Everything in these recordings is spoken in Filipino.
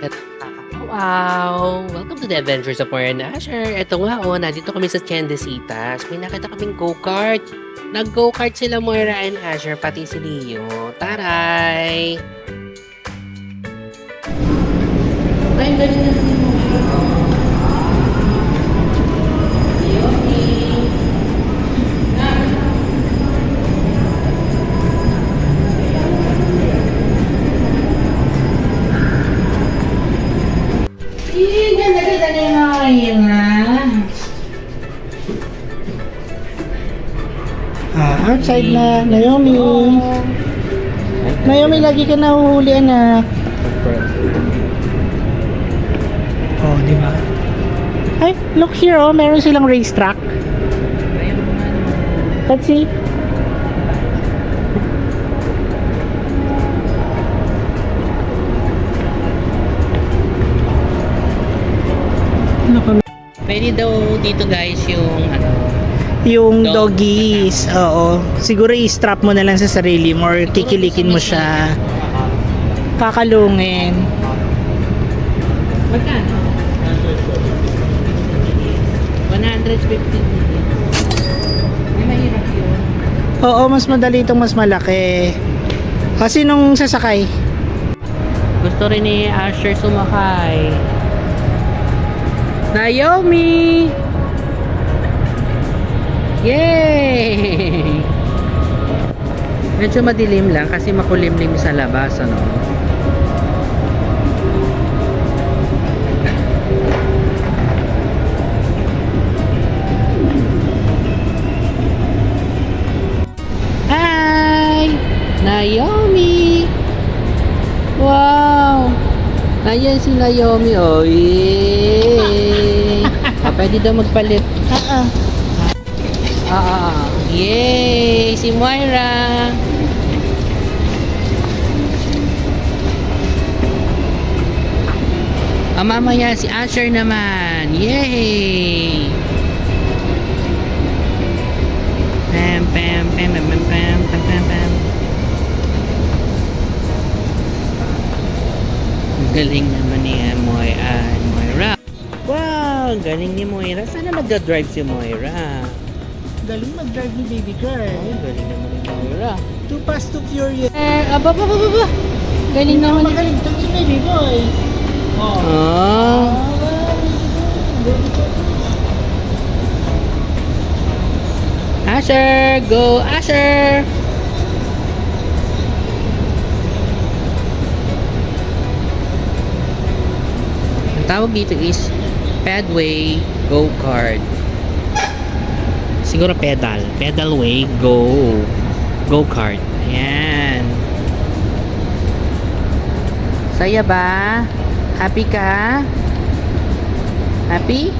Eto, wow! Welcome to the Adventures of Moira and Asher. Eto nga, nandito kami sa Candesitas. May nakita kaming go-kart. Nag-go-kart sila Moira and Asher, pati si Leo. Taray! Ay, galing na si Moira. Ganda-ganda na yung mga kainan. Outside na, Naomi. Naomi, lagi ka nahuhuli, anak. Oh, di ba? Ay, look here, oh. Meron silang racetrack. Let's see. Pwede daw dito guys Yung doggies, oo. Siguro i-strap mo na lang sa sarili mo or kikilikin mo siya. Kakalungin. Magkano? 150. May mahirap yun. Oo, mas madali itong mas malaki. Kasi nung sasakay. Gusto rin ni Asher sumakay. Naomi! Yay! Medyo madilim lang kasi makulimlim sa labas, ano? Hi! Naomi! Wow! Ayan si Naomi, oh. Yay! Pwede daw magpalit. Yay! Si Moira! Mamaya si Asher naman. Yay! Pam pam pam pam pam pam pam pam pam. Galing naman ni Moira. Wow! Galing ni Moira. Sana nagda-drive si Moira. Galing mag-drive ni baby girl. Ay, galing naman ni Moira. Too fast, too furious. Aba. Galing naman ni... Magaling to si baby boy. Oh. Asher! Go, Asher! Ang tawag dito is pedway go-kart. Siguro pedalway go-kart. Ayan. Saya ba? Happy ka? Happy?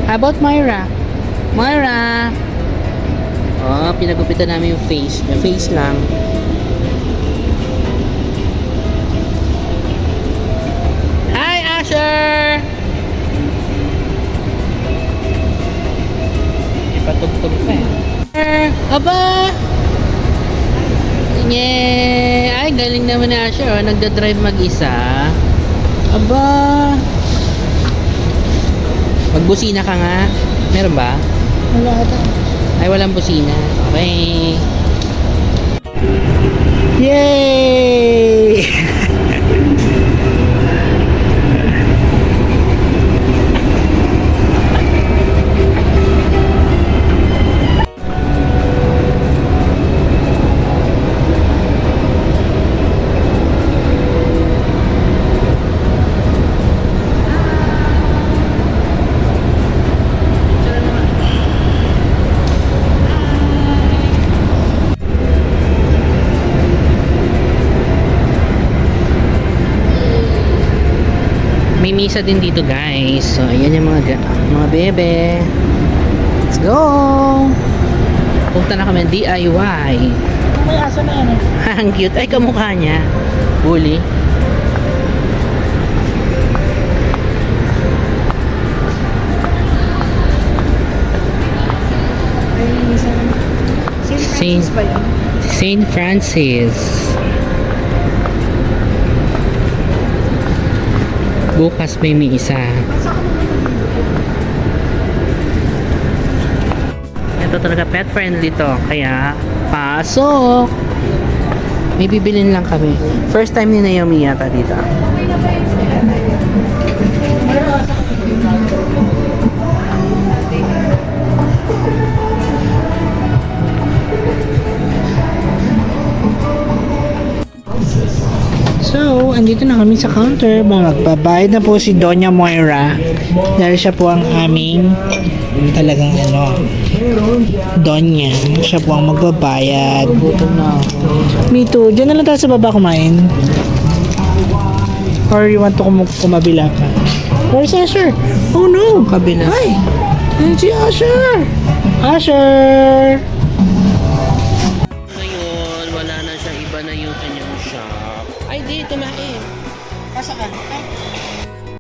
How about Moira? Moira! Oh, pinagupitan namin yung face. Yung face lang. Hi, Asher! Ipatugtog pa eh. Aba! Yeah! Ay, galing naman ni Asher. Oh. Nagda-drive mag-isa. Aba! Magbusina ka nga. Meron ba? Wala ata. Ay, walang busina. Okay. Yay! May misa din dito guys. So ayan yung mga bebe. Let's go. Punta na kami DIY. May aso na yan eh. Ang cute. Ay, kamukha niya. Bully. Saint Francis ba yun? Saint Francis. Bukas may isa. Ito talaga pet friendly to. Kaya, pasok! May bibilin lang kami. First time ni Naomi yata dito. So, andito na kami sa counter. Magbabayad na po si Doña Moira. Dahil siya po ang aming talagang Doña. Siya po ang magbabayad. Gutom na ako. Me too. Diyan na lang tayo sa baba kumain. Or you want to kumabila ka? Where's Asher? Oh no! Kabila. Ay! Ayun si Asher! Asher! Ngayon, wala na siya. Iba na yung kanyang shop. Ay, di, tumain. Pasok ka.